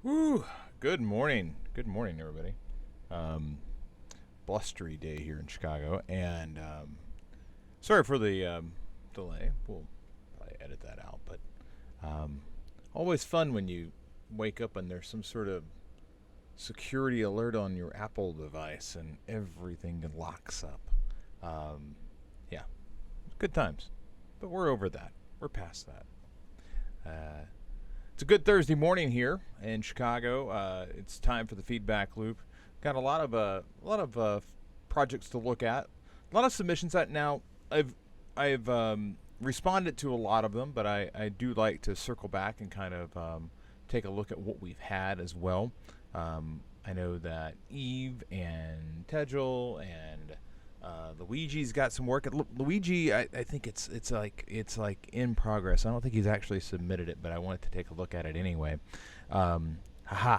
Woo! Good morning. Good morning, everybody. Um, Blustery day here in Chicago, and sorry for the delay. We'll probably edit that out, but um, always fun when you wake up and there's some sort of security alert on your Apple device and everything locks up. Um, yeah, good times, but we're over that. We're past that. Uh, It's a good Thursday morning here in Chicago. It's time for the feedback loop. Got a lot of projects to look at. A lot of submissions that now I've responded to a lot of them, but I do like to circle back and kind of take a look at what we've had as well. I know that Eve and Tegel and Luigi's got some work. Luigi, I think it's like in progress. I don't think he's actually submitted it, but I wanted to take a look at it anyway. Haha,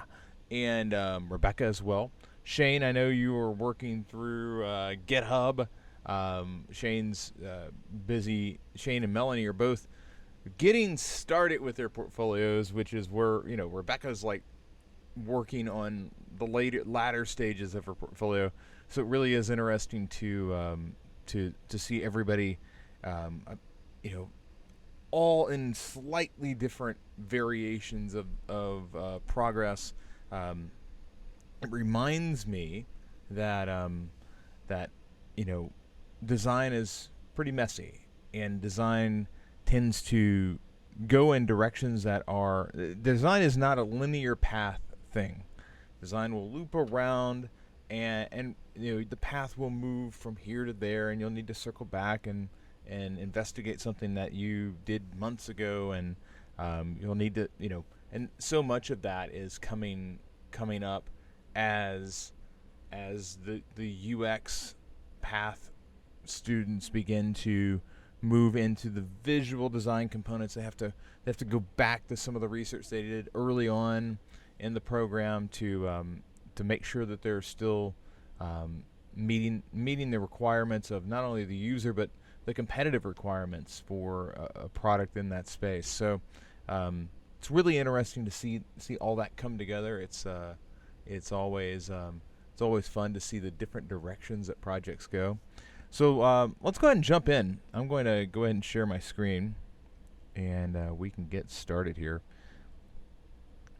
and Rebecca as well. Shane, I know you were working through GitHub. Shane's busy. Shane and Melanie are both getting started with their portfolios, which is where Rebecca's like working on the latter stages of her portfolio. So it really is interesting to see everybody, you know, all in slightly different variations of progress. It reminds me that that you know design is pretty messy, and design tends to go in directions that are design is not a linear path thing. Design will loop around, and the path will move from here to there, and you'll need to circle back and investigate something that you did months ago, and you'll need to and so much of that is coming up as the UX path students begin to move into the visual design components. They have to go back to some of the research they did early on in the program to make sure that they're still meeting the requirements of not only the user but the competitive requirements for a product in that space. So it's really interesting to see all that come together. It's always fun to see the different directions that projects go. So let's go ahead and jump in. I'm going to go ahead and share my screen, and we can get started here.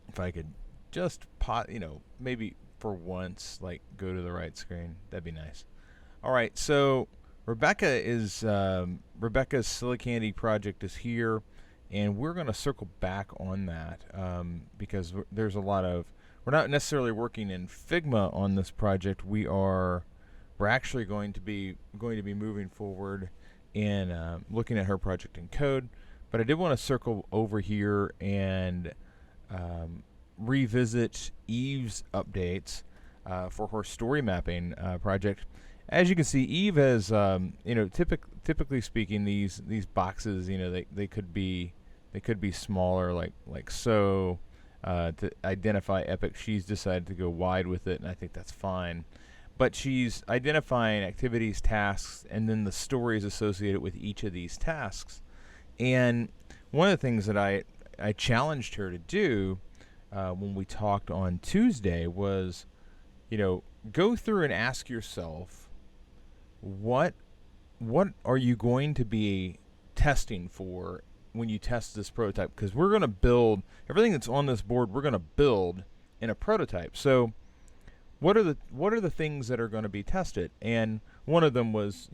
If I could just maybe for once, like, go to the right screen, that'd be nice. All right, so Rebecca's Silicandy project is here, and we're going to circle back on that because there's a lot of we're not necessarily working in Figma on this project. We're actually going to be moving forward in looking at her project in code. But I did want to circle over here and revisit Eve's updates for her story mapping project. As you can see, Eve has typically speaking, these boxes, they could be smaller, like so. To identify epics, she's decided to go wide with it, and I think that's fine. But she's identifying activities, tasks, and then the stories associated with each of these tasks. And one of the things that I challenged her to do when we talked on Tuesday was, go through and ask yourself, what are you going to be testing for when you test this prototype? Because we're going to build everything that's on this board. We're going to build in a prototype. So what are the things that are going to be tested? And one of them was,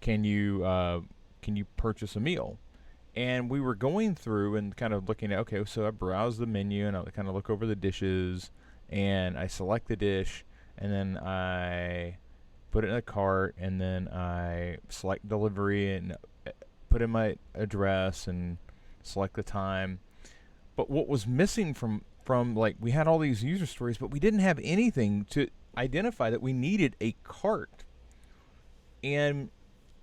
can you purchase a meal? And we were going through and kind of looking at, okay, so I browse the menu and I kind of look over the dishes, and I select the dish, and then I put it in a cart, and then I select delivery and put in my address and select the time. But what was missing from like, we had all these user stories, but we didn't have anything to identify that we needed a cart. And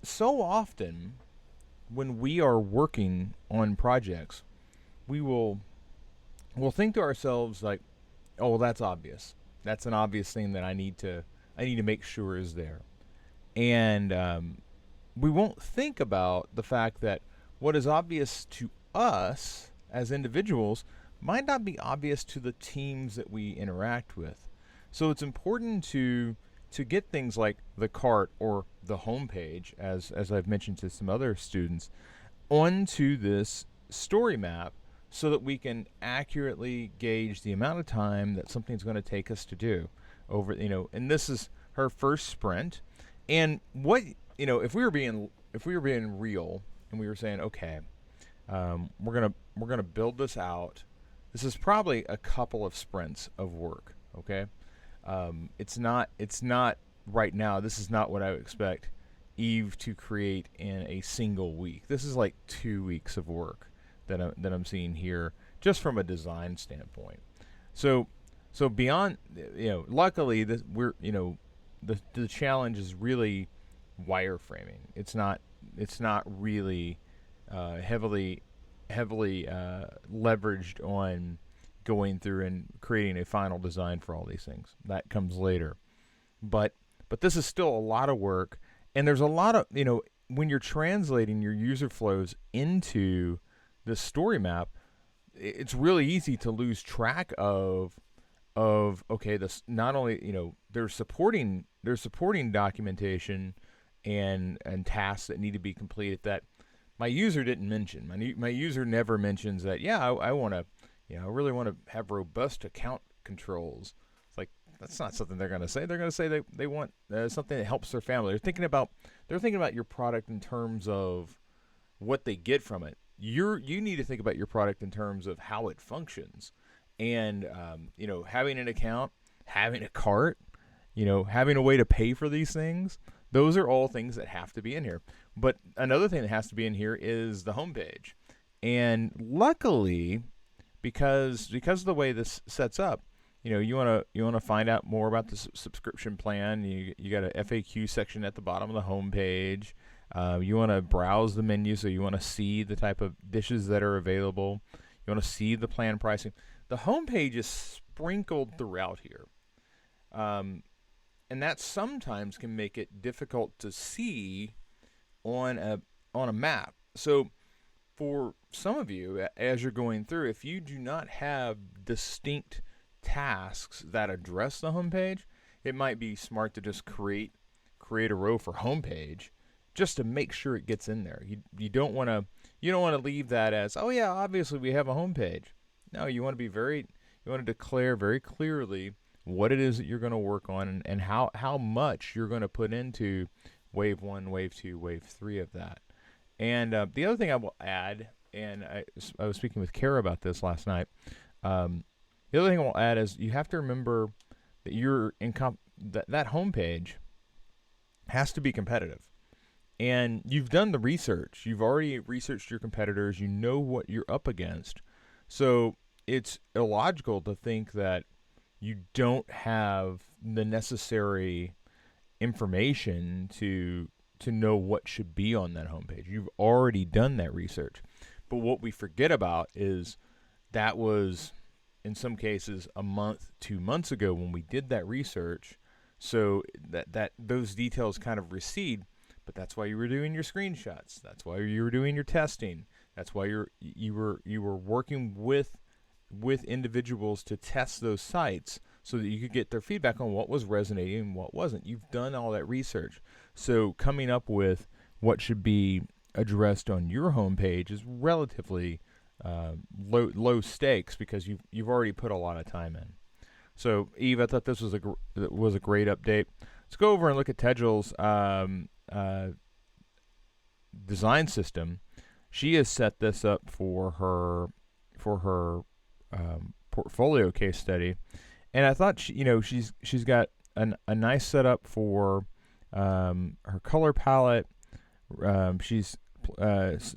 so often when we are working on projects, we'll think to ourselves like, oh, well, that's obvious. That's an obvious thing that I need to make sure is there. And we won't think about the fact that what is obvious to us as individuals might not be obvious to the teams that we interact with. So it's important to get things like the cart or the homepage, as I've mentioned to some other students, onto this story map so that we can accurately gauge the amount of time that something's going to take us to do over, and this is her first sprint. And what, if we were being real and we were saying, okay, we're gonna build this out. This is probably a couple of sprints of work. Okay, it's not right now. This is not what I would expect Eve to create in a single week. This is like 2 weeks of work that I'm seeing here, just from a design standpoint. So beyond, luckily this we're the challenge is really wireframing. It's not really heavily leveraged on going through and creating a final design for all these things. That comes later. But this is still a lot of work, and there's a lot of, when you're translating your user flows into this story map, it's really easy to lose track of okay, this not only, there's supporting documentation and tasks that need to be completed that my user didn't mention. My user never mentions that. Yeah, I want to, I really want to have robust account controls. It's like, that's not something they're going to say. They're going to say they want something that helps their family. They're thinking about your product in terms of what they get from it. You need to think about your product in terms of how it functions, and having an account, having a cart, having a way to pay for these things. Those are all things that have to be in here. But another thing that has to be in here is the homepage. And luckily, because of the way this sets up, you wanna find out more about the subscription plan. You got a FAQ section at the bottom of the homepage. You want to browse the menu, so you want to see the type of dishes that are available. You want to see the plan pricing. The homepage is sprinkled throughout here. And that sometimes can make it difficult to see on a map. So for some of you, as you're going through, if you do not have distinct tasks that address the homepage, it might be smart to just create a row for homepage just to make sure it gets in there. You don't want to leave that as, oh yeah, obviously we have a homepage. No, you want to declare very clearly what it is that you're going to work on, and how much you're going to put into wave 1, wave 2, wave 3 of that. And the other thing I will add, and I was speaking with Kara about this last night. The other thing I will add is you have to remember that that homepage has to be competitive. And you've done the research. You've already researched your competitors. You know what you're up against. So it's illogical to think that you don't have the necessary information to know what should be on that homepage. You've already done that research. But what we forget about is that was, in some cases, a month, 2 months ago when we did that research. So that those details kind of recede. But that's why you were doing your screenshots. That's why you were doing your testing. That's why you were working with individuals to test those sites so that you could get their feedback on what was resonating and what wasn't. You've done all that research. So coming up with what should be addressed on your homepage is relatively low stakes, because you've already put a lot of time in. So Eve, I thought this was a great update. Let's go over and look at Tedrell's design system. She has set this up for her portfolio case study, and I thought she's got a nice setup for her color palette. She's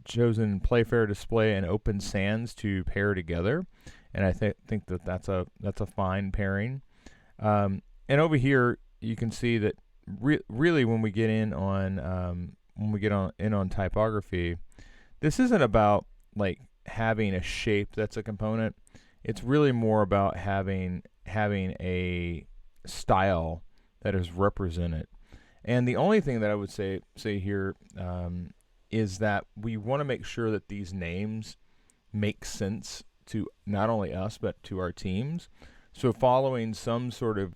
chosen Playfair Display and Open Sans to pair together, and I think that's a fine pairing. And over here you can see that really when we get in on typography, this isn't about like having a shape that's a component. It's really more about having a style that is represented. And the only thing that I would say here is that we want to make sure that these names make sense to not only us but to our teams. So following some sort of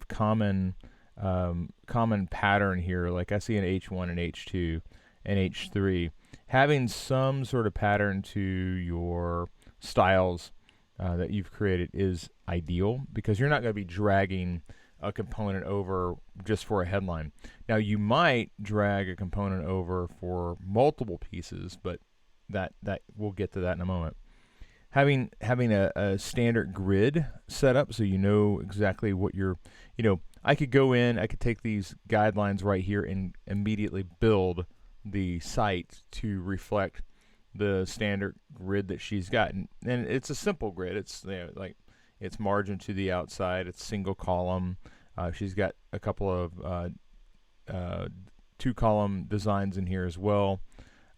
common pattern here, like I see an H1 and H2 and H3, having some sort of pattern to your styles that you've created is ideal, because you're not going to be dragging a component over just for a headline. Now you might drag a component over for multiple pieces, but that we'll get to that in a moment. Having a standard grid set up, so you know exactly what you're, I could go in, I could take these guidelines right here and immediately build the site to reflect the standard grid that she's got, and it's a simple grid. It's like it's margin to the outside. It's single column. She's got a couple of 2-column designs in here as well.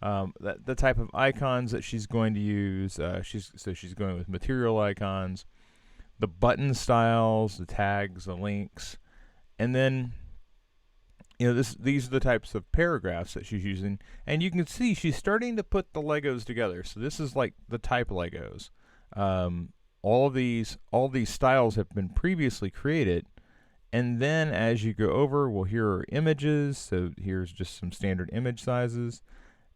The type of icons that she's going to use. She's going with material icons, the button styles, the tags, the links, and then these are the types of paragraphs that she's using, and you can see she's starting to put the Legos together. So this is like the type Legos. All these styles have been previously created, and then as you go over, well, here are images. So here's just some standard image sizes,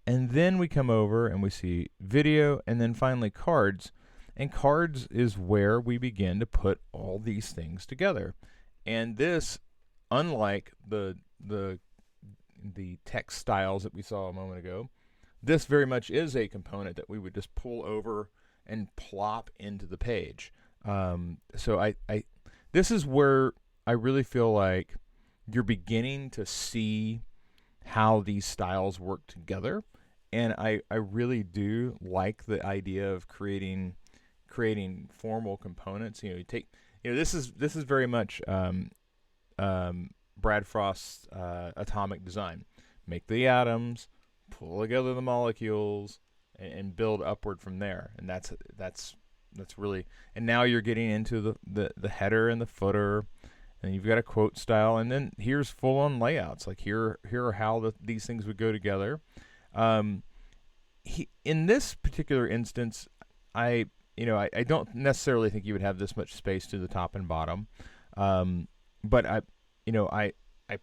and then we come over and we see video, and then finally cards. And cards is where we begin to put all these things together. And this, unlike the text styles that we saw a moment ago, this very much is a component that we would just pull over and plop into the page. So I this is where I really feel like you're beginning to see how these styles work together, and I really do like the idea of creating formal components. This is very much Brad Frost's atomic design. Make the atoms, pull together the molecules, and build upward from there. And that's really. And now you're getting into the header and the footer, and you've got a quote style, and then here's full-on layouts. Like here are how these things would go together. In this particular instance, I don't necessarily think you would have this much space to the top and bottom, but I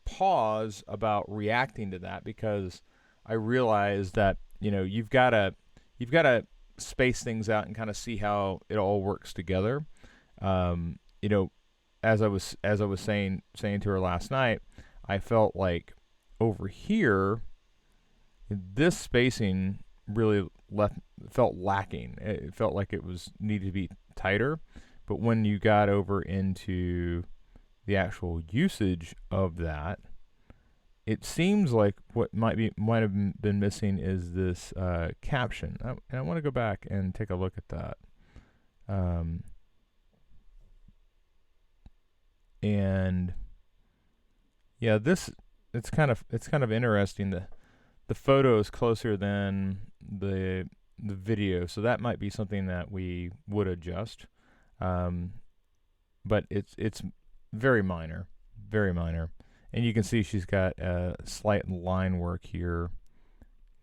pause about reacting to that, because I realize that you've got to space things out and kind of see how it all works together. As I was saying to her last night, I felt like over here, this spacing really felt lacking. It felt like it was needed to be tighter. But when you got over into the actual usage of that, it seems like what might have been missing is this caption. And I want to go back and take a look at that. And yeah, it's kind of interesting. The photo is closer than the video, so that might be something that we would adjust. But it's very minor, and you can see she's got a slight line work here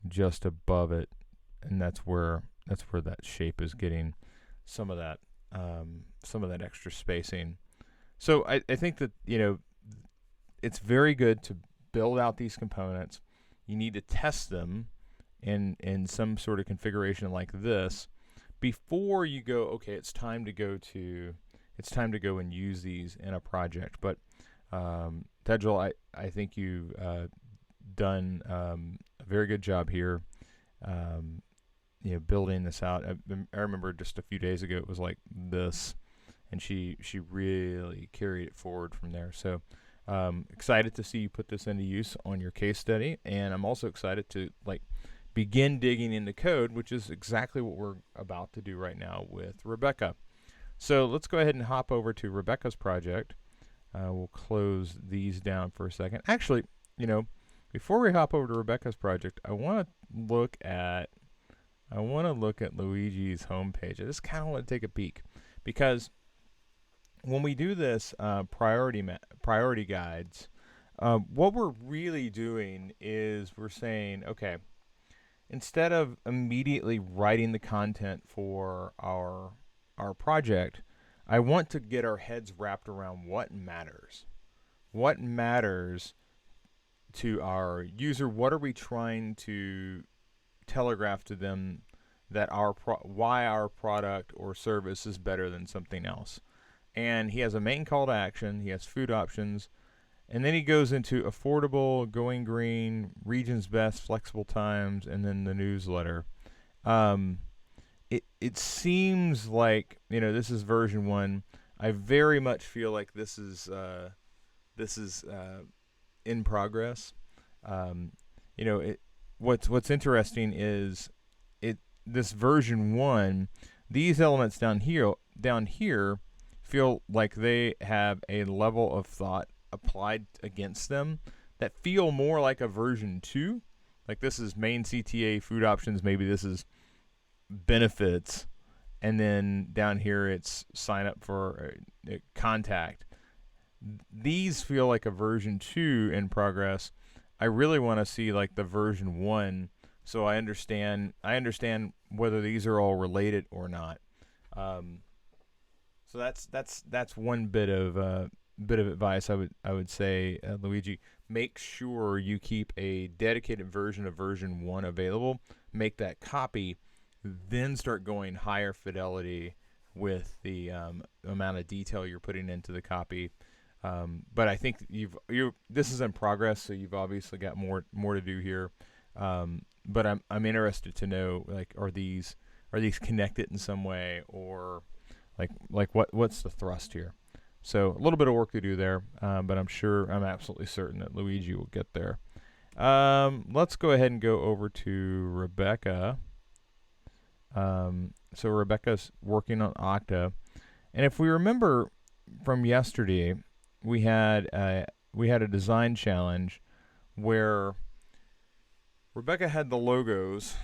just above it, and that's where that shape is getting some of that extra spacing. So I think that it's very good to build out these components. You need to test them in some sort of configuration like this before you go, okay, it's time to go and use these in a project. But Tejal, I think you've done a very good job here, building this out. I remember just a few days ago it was like this, and she really carried it forward from there. So excited to see you put this into use on your case study, and I'm also excited to begin digging into code, which is exactly what we're about to do right now with Rebecca. So let's go ahead and hop over to Rebecca's project. We'll close these down for a second. Actually, before we hop over to Rebecca's project, I want to look at Luigi's homepage. I just kind of want to take a peek, because when we do this priority guides, what we're really doing is we're saying, okay, instead of immediately writing the content for our project, I want to get our heads wrapped around what matters. What matters to our user? What are we trying to telegraph to them that why our product or service is better than something else? And he has a main call to action. He has food options. And then he goes into affordable, going green, regions best, flexible times, and then the newsletter. Um, it seems like, this is version 1. I very much feel like this is in progress. Um, what's interesting is this version 1. These elements down here feel like they have a level of thought applied against them that feel more like a version 2. Like this is main CTA food options, maybe this is benefits, and then down here it's sign up for contact. These feel like a version 2 in progress. I really want to see like the version 1, so I understand whether these are all related or not. So that's one bit of advice I would say, Luigi. Make sure you keep a dedicated version of version 1 available. Make that copy, then start going higher fidelity with the amount of detail you're putting into the copy. But I think this is in progress, so you've obviously got more to do here. But I'm interested to know, like, are these connected in some way, or like what's the thrust here? So a little bit of work to do there, but I'm absolutely certain that Luigi will get there. Let's go ahead and go over to Rebecca. So Rebecca's working on Okta, and if we remember from yesterday, we had a design challenge where Rebecca had the logos,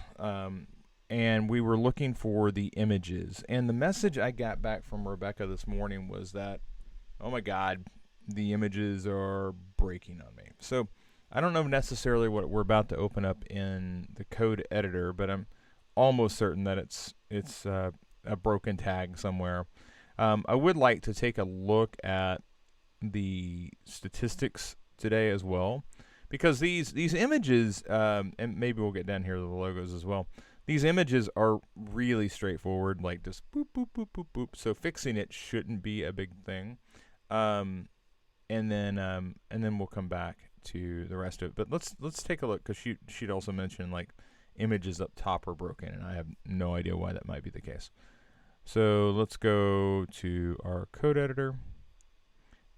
and we were looking for the images. And the message I got back from Rebecca this morning was that, oh my God, the images are breaking on me. So I don't know necessarily what we're about to open up in the code editor, but I'm almost certain that it's a broken tag somewhere. I would like to take a look at the statistics today as well, because these images, and maybe we'll get down here to the logos as well. These images are really straightforward, like just boop, boop, boop, boop, boop. So fixing it shouldn't be a big thing. And then we'll come back to the rest of it. But let's take a look, because she'd also mentioned like images up top are broken, and I have no idea why that might be the case. So let's go to our code editor,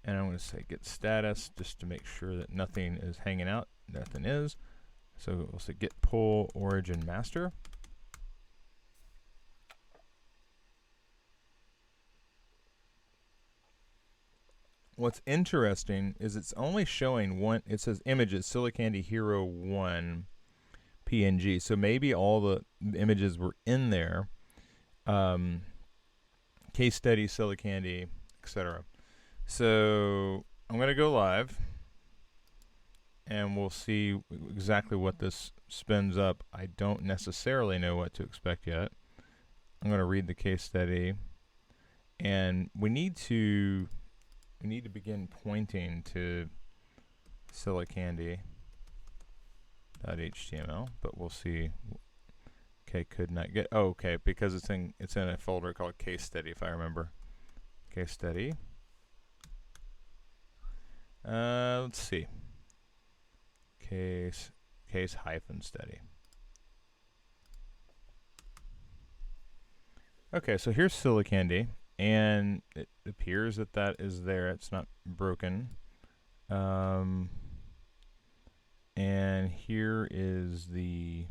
and I'm going to say get status just to make sure that nothing is hanging out. Nothing is. So we'll say get pull origin master. What's interesting is it's only showing one. It says images Silicandy Hero 1 PNG. So maybe all the images were in there. Case study, Silicandy, etc. So I'm going to go live, and we'll see exactly what this spins up. I don't necessarily know what to expect yet. I'm going to read the case study, and we need to begin pointing to Silicandy.html, but we'll see. Okay, could not get. Oh, okay, because it's in a folder called case study, if I remember. Case study. Let's see. Case hyphen study. Okay, so here's Silicandy, and it appears that is there. It's not broken. And here is the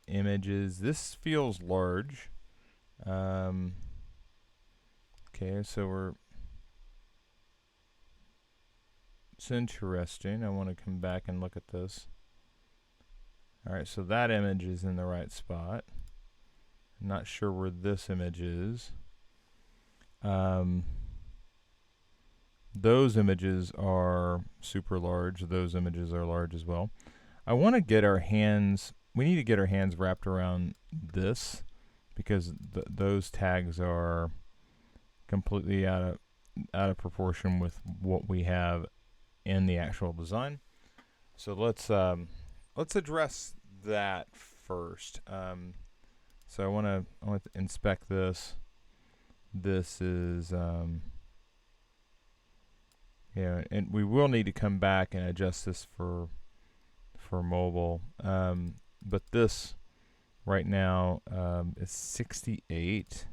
images. This feels large. Okay, so it's interesting. I want to come back and look at this. Alright, so that image is in the right spot. I'm not sure where this image is. Those images are super large. Those images are large as well. I want to get our hands we need to get our hands wrapped around this, because those tags are completely out of proportion with what we have in the actual design. So let's address that first. So I want to inspect this. This is and we will need to come back and adjust this for mobile. But this right now is 68.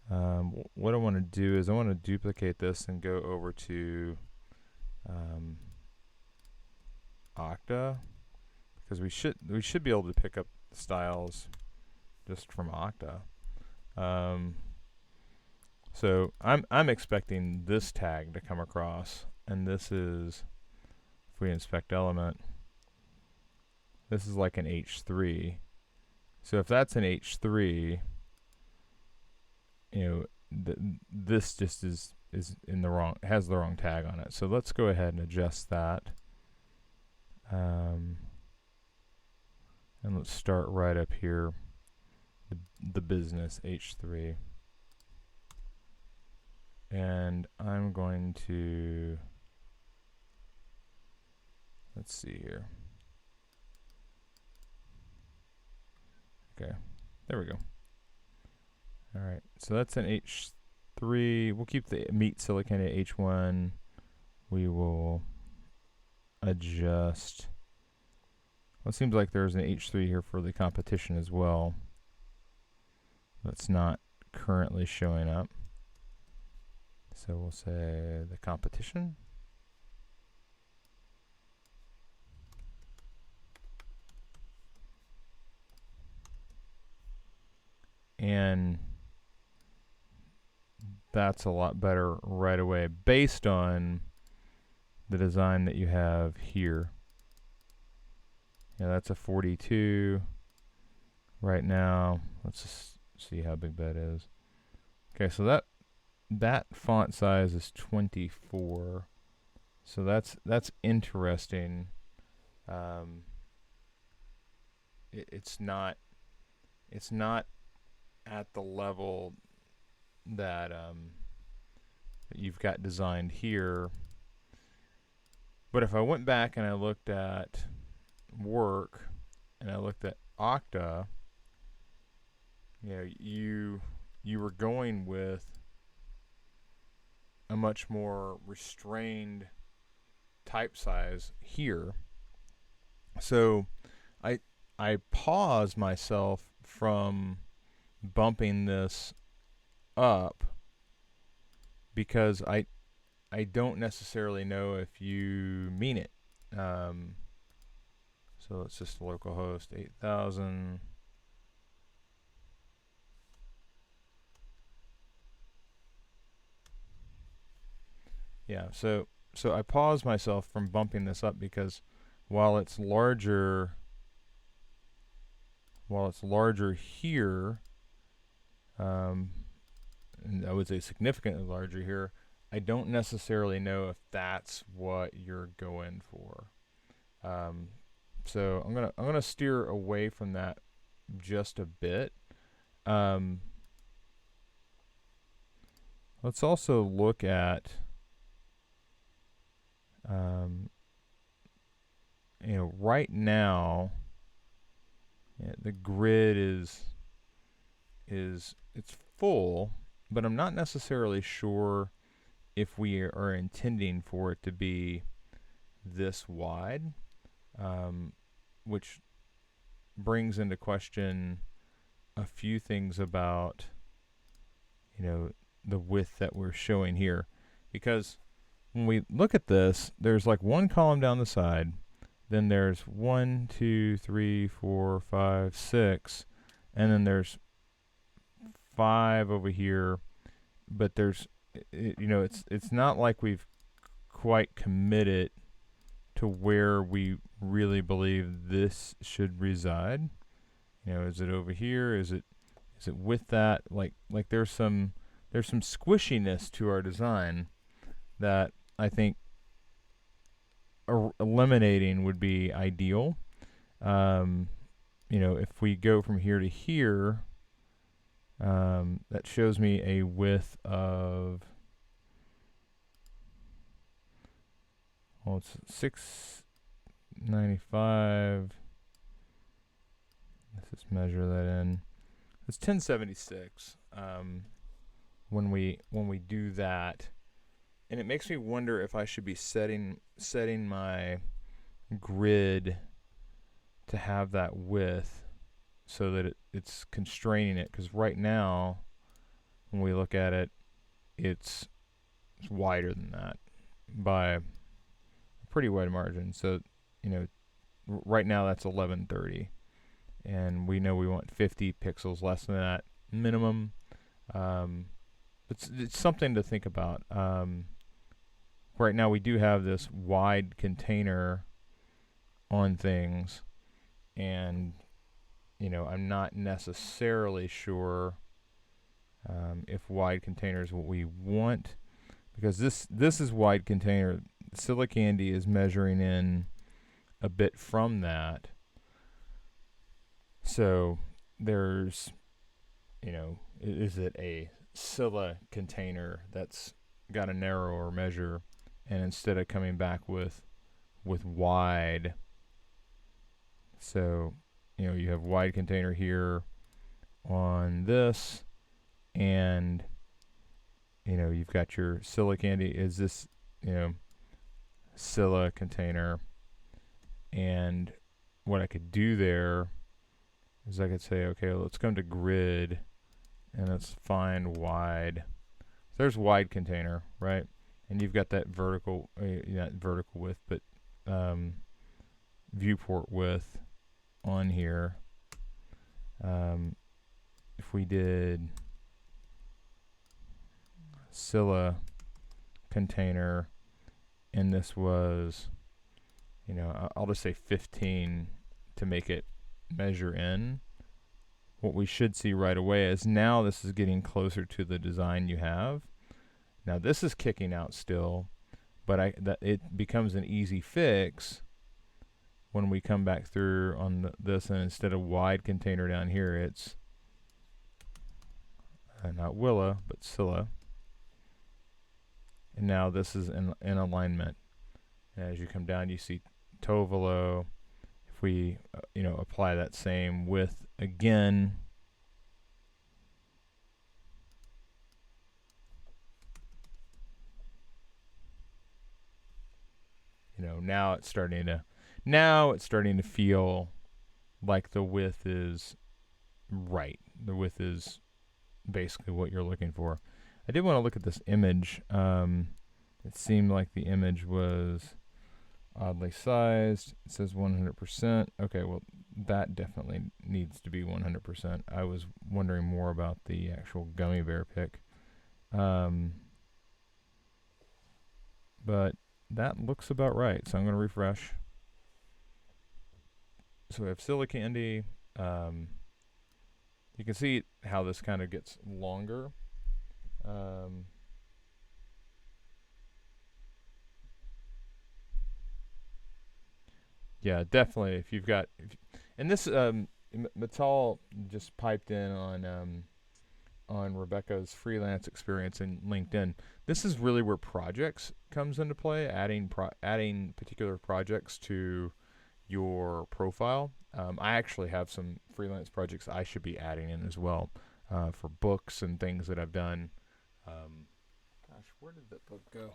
What I want to do is I want to duplicate this and go over to Okta, because we should be able to pick up styles just from Okta. So I'm expecting this tag to come across, and this is, if we inspect element, this is like an H3. So if that's an H3, this just is in the wrong, has the wrong tag on it. So let's go ahead and adjust that. And let's start right up here, the business H3. And I'm going to, let's see here. Okay, there we go. All right, so that's an H3. We'll keep the meat silicon at H1. We will adjust. Well, it seems like there's an H3 here for the competition as well. That's not currently showing up. So we'll say the competition. And that's a lot better right away based on the design that you have here. Yeah, that's a 42 right now. Let's just see how big that is. Okay, so that font size is 24. So that's interesting. It's not at the level that you've got designed here. But if I went back and I looked at work and I looked at Okta, you were going with a much more restrained type size here. So I pause myself from bumping this up because I don't necessarily know if you mean it. So let's just localhost 8000. Yeah, so I pause myself from bumping this up because while it's larger here, and I would say significantly larger here, I don't necessarily know if that's what you're going for. So I'm gonna steer away from that just a bit. Let's also look at right now, the grid is it's full, but I'm not necessarily sure if we are intending for it to be this wide, which brings into question a few things about the width that we're showing here, because when we look at this, there's like one column down the side, then there's 1, 2, 3, 4, 5, 6, and then there's 5 over here, but there's it's not like we've quite committed to where we really believe this should reside. Is it over here? Is it with that? Like there's some squishiness to our design that I think eliminating would be ideal. if we go from here to here, that shows me a width of, well, it's 695. Let's just measure that in. It's 1076. When we do that, and it makes me wonder if I should be setting my grid to have that width so that it's constraining it, because right now when we look at it, it's wider than that by a pretty wide margin. So right now that's 1130, and we know we want 50 pixels less than that minimum. It's something to think about. Right now we do have this wide container on things, and I'm not necessarily sure if wide container is what we want, because this is wide container. Silicandy is measuring in a bit from that. So there's, is it a Scylla container that's got a narrower measure, and instead of coming back with wide, so you have wide container here on this, and you've got your Silicandy is this Scylla container, and what I could do there is I could say, okay, let's come to grid and let's find wide. There's wide container, right? And you've got that vertical, not vertical width, but viewport width on here. If we did Scylla container, and this was, I'll just say 15 to make it measure in, what we should see right away is now this is getting closer to the design you have. Now this is kicking out still, but it becomes an easy fix when we come back through on this, and instead of wide container down here, it's not Willa, but Scylla. And now this is in alignment. And as you come down, you see Tovolo. If we apply that same width again, now it's starting to feel like the width is right. The width is basically what you're looking for. I did want to look at this image. It seemed like the image was oddly sized. It says 100%. Okay, well, that definitely needs to be 100%. I was wondering more about the actual gummy bear pick. But that looks about right, so I'm going to refresh. So we have Silicandy. You can see how this kind of gets longer. Yeah, definitely. If you've got, and this Matal just piped in on Rebecca's freelance experience in LinkedIn. This is really where projects comes into play. Adding particular projects to your profile. I actually have some freelance projects I should be adding in as well for books and things that I've done. Gosh, where did that book go?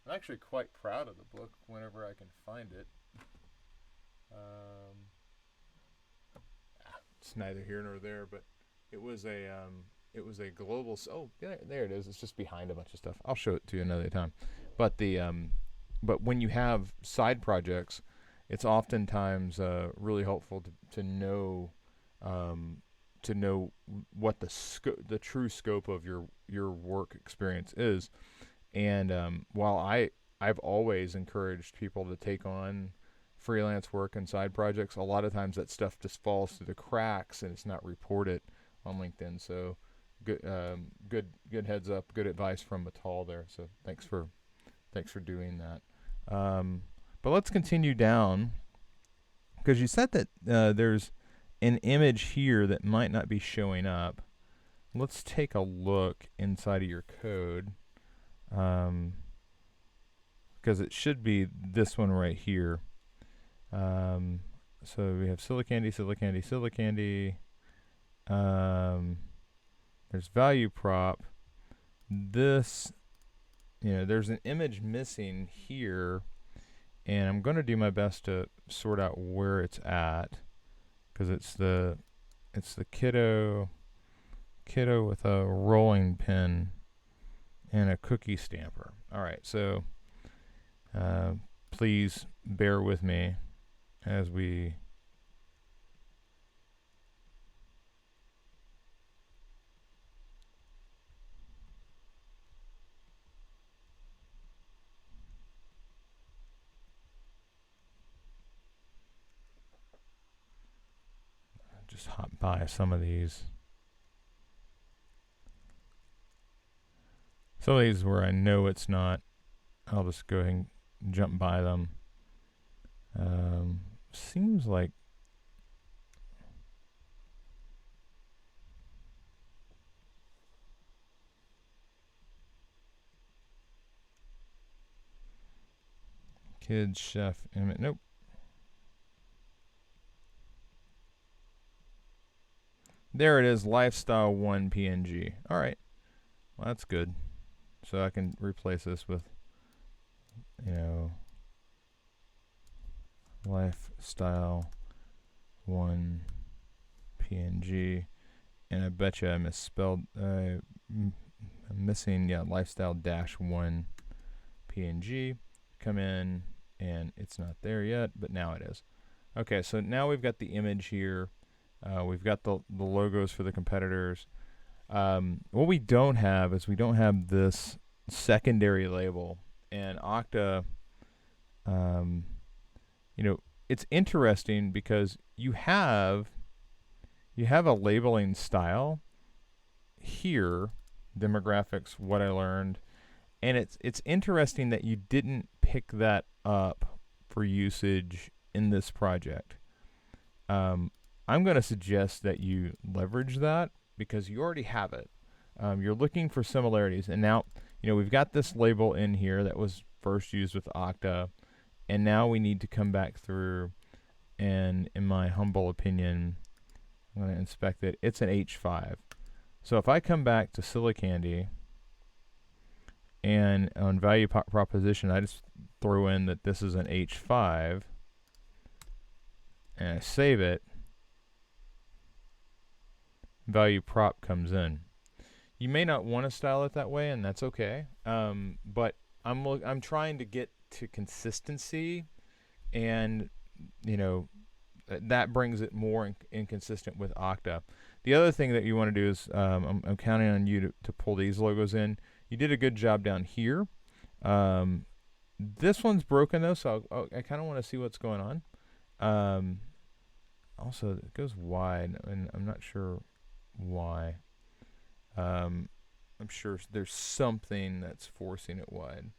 I'm actually quite proud of the book whenever I can find it. It's neither here nor there, but it was a global. Oh, there it is. It's just behind a bunch of stuff. I'll show it to you another time. But but when you have side projects, it's oftentimes really helpful to know what the true scope of your work experience is. And while I've always encouraged people to take on freelance work and side projects, a lot of times that stuff just falls through the cracks and it's not reported on LinkedIn. So good heads up, good advice from Matal there. So thanks for doing that. But let's continue down, because you said that there's an image here that might not be showing up. Let's take a look inside of your code, because it should be this one right here. So we have Silicandy, Silicandy, Silicandy. There's value prop. This, there's an image missing here, and I'm going to do my best to sort out where it's at, because it's the kiddo with a rolling pin and a cookie stamper. All right, so please bear with me as we just hop by some of these. Some of these where I know it's not, I'll just go ahead and jump by them. Seems like Kids Chef image. Nope. There it is, Lifestyle 1 PNG. All right. Well, that's good. So I can replace this with, Lifestyle 1 PNG. And I bet you I misspelled, I'm missing, Lifestyle -1 PNG. Come in, and it's not there yet, but now it is. Okay, so now we've got the image here. We've got the logos for the competitors. What we don't have is we don't have this secondary label. And Okta, it's interesting because you have a labeling style here, demographics, what I learned, and it's interesting that you didn't pick that up for usage in this project. I'm going to suggest that you leverage that because you already have it. You're looking for similarities, and now we've got this label in here that was first used with Okta, and now we need to come back through, and in my humble opinion, I'm going to inspect it. It's an H5. So if I come back to Silicandy, and on value proposition, I just throw in that this is an H5, and I save it, value prop comes in. You may not want to style it that way, and that's okay. But I'm trying to get to consistency, and that brings it more inconsistent with Okta. The other thing that you want to do is I'm counting on you to pull these logos in. You did a good job down here. This one's broken though, so I kind of want to see what's going on. Also, it goes wide, and I'm not sure why. I'm sure there's something that's forcing it wide.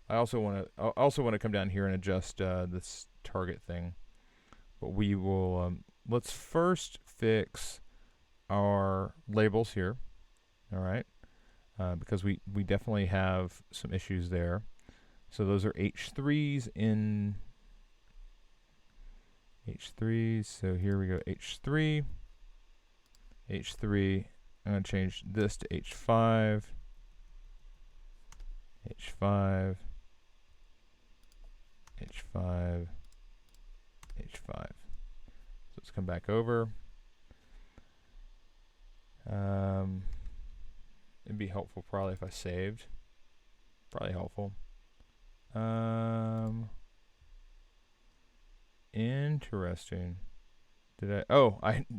I also want to come down here and adjust this target thing. But we will let's first fix our labels here. All right. Because we definitely have some issues there. So those are H3s in H3s. So here we go, H3, H3. I'm going to change this to H5, H5, H5, H5. So let's come back over. It'd be helpful probably if I saved. Probably helpful. Interesting.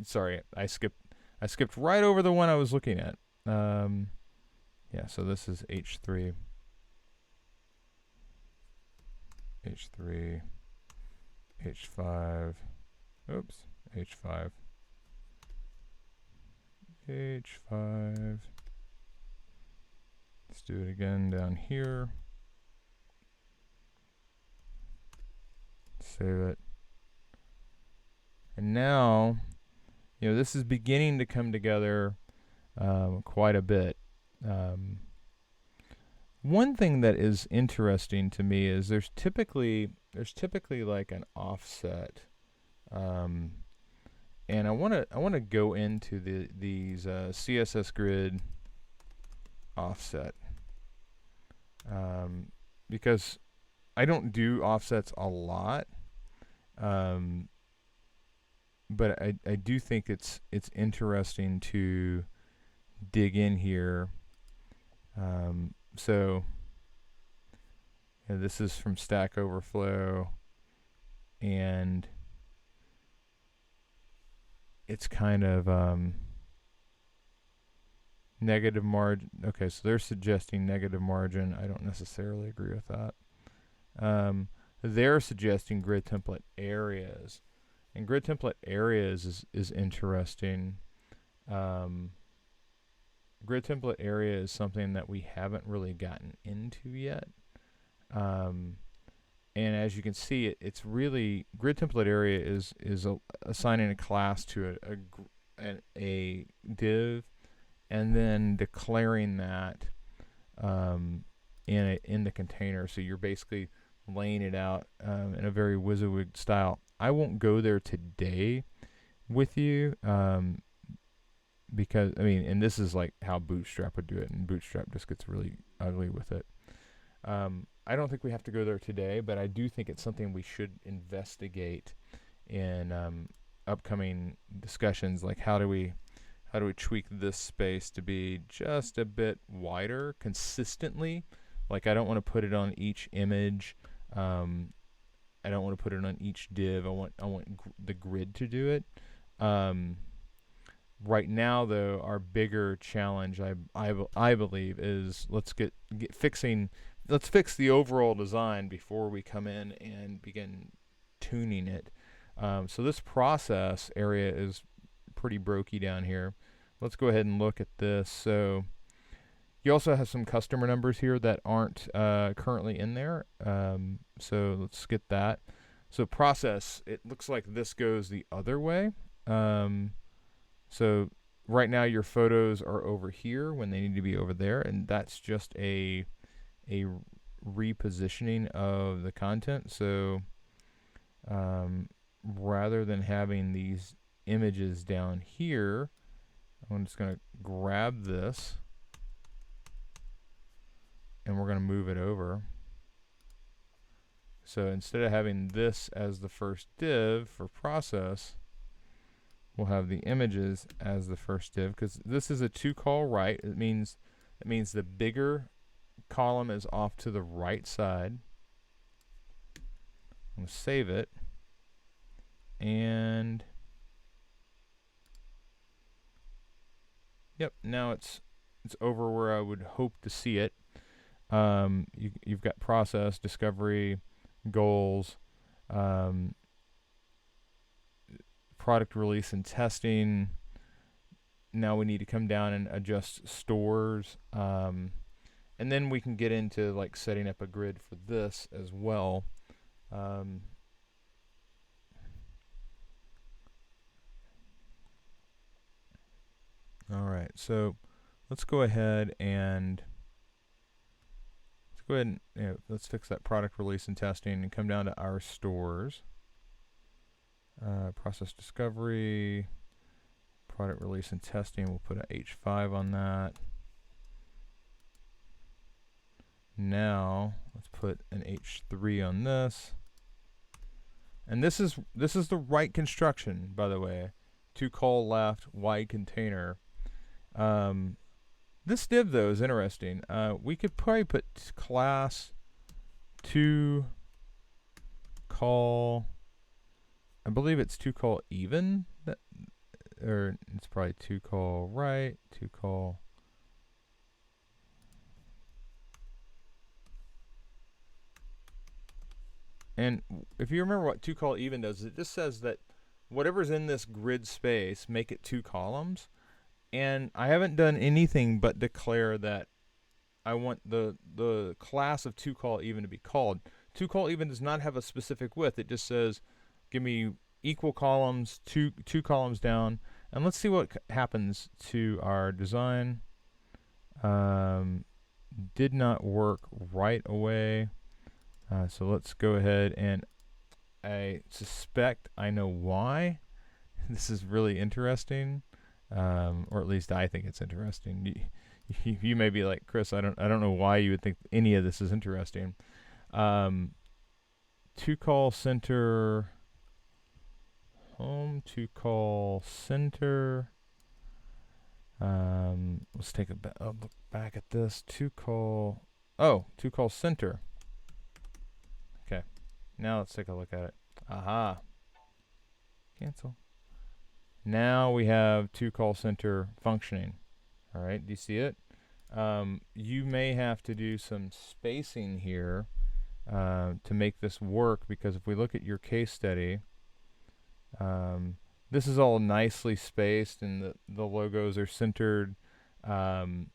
Sorry, I skipped right over the one I was looking at. Yeah, so this is H3. H3, H5, oops, H5, H5. Let's do it again down here. Save it. And now, this is beginning to come together quite a bit. One thing that is interesting to me is there's typically like an offset, and I want to go into these CSS grid offset, because I don't do offsets a lot, but I do think it's interesting to dig in here. So this is from Stack Overflow, and it's kind of negative margin. Okay, so they're suggesting negative margin. I don't necessarily agree with that. They're suggesting grid template areas, and grid template areas is interesting. Grid template area is something that we haven't really gotten into yet. And as you can see, it's really, grid template area is assigning a class to a div, and then declaring that in the container. So you're basically laying it out in a very WYSIWYG style. I won't go there today with you, because and this is like how Bootstrap would do it, and Bootstrap just gets really ugly with it. I don't think we have to go there today, but I do think it's something we should investigate in upcoming discussions. Like, how do we tweak this space to be just a bit wider consistently? Like, I don't want to put it on each image. I don't want to put it on each div. I want the grid to do it. Right now, though, our bigger challenge, I believe, is let's fix the overall design before we come in and begin tuning it. So this process area is pretty brokey down here. Let's go ahead and look at this. So you also have some customer numbers here that aren't currently in there. So let's get that. So process, it looks like this goes the other way. So right now your photos are over here when they need to be over there, and that's just a repositioning of the content. So rather than having these images down here, I'm just going to grab this and we're going to move it over. So instead of having this as the first div for process, we'll have the images as the first div, because this is a to-call right. It means the bigger column is off to the right side. I'm going to save it, and yep, now it's over where I would hope to see it. You've got process, discovery, goals, product release and testing. Now we need to come down and adjust stores, and then we can get into like setting up a grid for this as well. All right, so let's go ahead and let's fix that product release and testing and come down to our stores. Process discovery, product release and testing. We'll put a H5 on that. Now let's put an H3 on this. And this is the right construction, by the way. To call left, wide container. This div though is interesting. We could probably put class to call. I believe it's to call even, or it's probably to call right, to call. And if you remember what to call even does, it just says that whatever's in this grid space, make it 2 columns. And I haven't done anything but declare that I want the class of to call even to be called. 2col even does not have a specific width. It just says, give me equal columns, two columns down, and let's see what happens to our design. Did not work right away. So let's go ahead, and I suspect I know why. This is really interesting, or at least I think it's interesting. You may be like, Chris, I don't know why you would think any of this is interesting. 2col center home, 2col center. Let's take a look back at this. 2col center. Okay, now let's take a look at it. Aha. Cancel. Now we have 2col center functioning. All right, do you see it? You may have to do some spacing here to make this work, because if we look at your case study, this is all nicely spaced and the logos are centered. And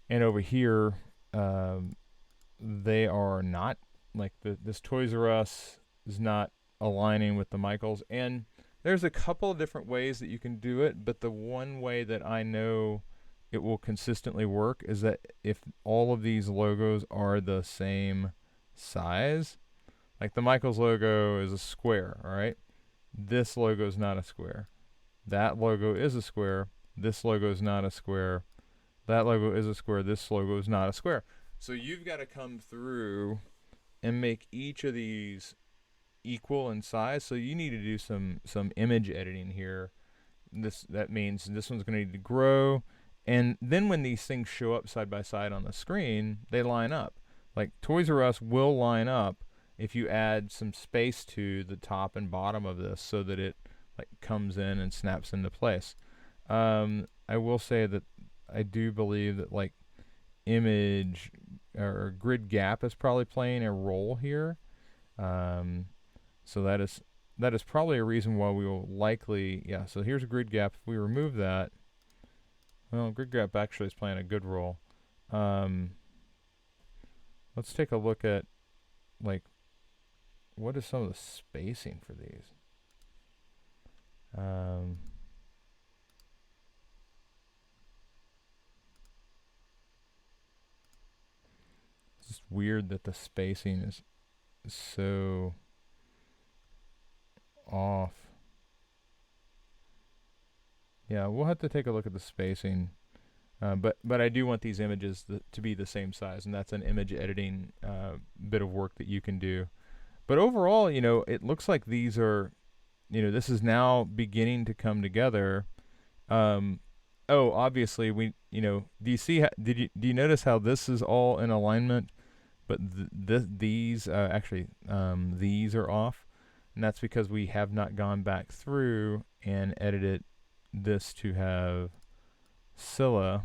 over here, they are not. Like this Toys R Us is not aligning with the Michaels. And there's a couple of different ways that you can do it, but the one way that I know it will consistently work is that if all of these logos are the same size, like the Michaels logo is a square, all right? This logo is not a square. That logo is a square. This logo is not a square. That logo is a square. This logo is not a square. So you've got to come through and make each of these equal in size. So you need to do some image editing here. That means this one's going to need to grow, and then when these things show up side by side on the screen, they line up. Like Toys R Us will line up if you add some space to the top and bottom of this, so that it like comes in and snaps into place. I will say that I do believe that like image or grid gap is probably playing a role here. So that is probably a reason why we will likely, yeah, so here's a grid gap. If we remove that, well, grid gap actually is playing a good role. Let's take a look at, like, what is some of the spacing for these? It's just weird that the spacing is so off. Yeah, we'll have to take a look at the spacing, but I do want these images to be the same size, and that's an image editing bit of work that you can do. But overall, you know, it looks like these are, you know, this is now beginning to come together. Oh, obviously we, you know, do you see? Do you notice how this is all in alignment, but these actually these are off, and that's because we have not gone back through and edited this to have Scylla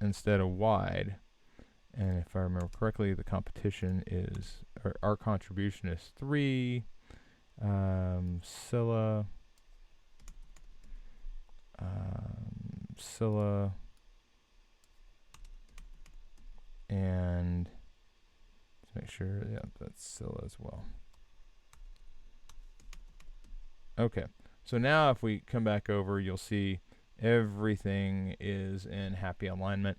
instead of wide. And if I remember correctly, the competition is, or our contribution is 3. Scylla. Scylla. And let's make sure, yeah, that's Scylla as well. Okay, so now if we come back over, you'll see everything is in happy alignment.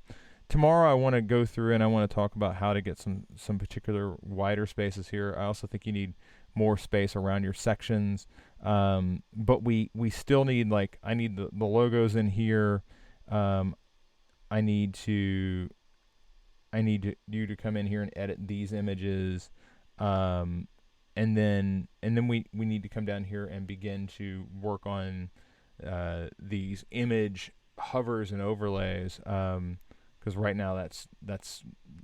Tomorrow I want to go through and I want to talk about how to get some particular wider spaces here. I also think you need more space around your sections, but we still need, like, I need the logos in here. I need you to come in here and edit these images, and then we need to come down here and begin to work on these image hovers and overlays, because right now that's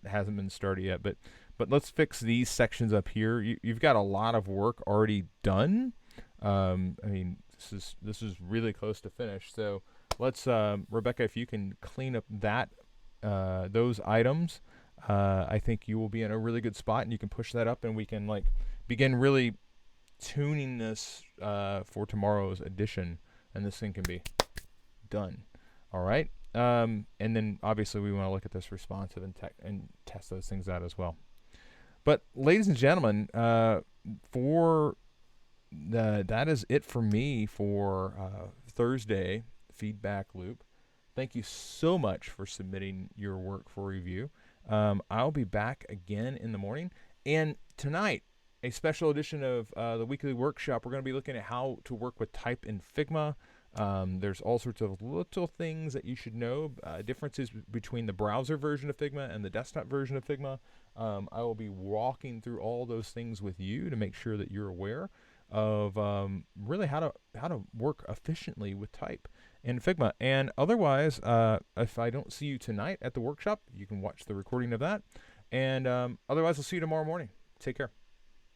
hasn't been started yet. But let's fix these sections up here. You've got a lot of work already done. I mean, this is really close to finish. So let's, Rebecca, if you can clean up that those items, I think you will be in a really good spot, and you can push that up, and we can like begin really tuning this for tomorrow's edition, and this thing can be done. All right. And then obviously we want to look at this responsive and test those things out as well. But ladies and gentlemen, that is it for me for Thursday feedback loop. Thank you so much for submitting your work for review. I'll be back again in the morning. And tonight, a special edition of the weekly workshop, we're going to be looking at how to work with type in Figma. There's all sorts of little things that you should know, differences between the browser version of Figma and the desktop version of Figma. I will be walking through all those things with you to make sure that you're aware of really how to work efficiently with type in Figma. And otherwise, if I don't see you tonight at the workshop, you can watch the recording of that. And otherwise, I'll see you tomorrow morning. Take care.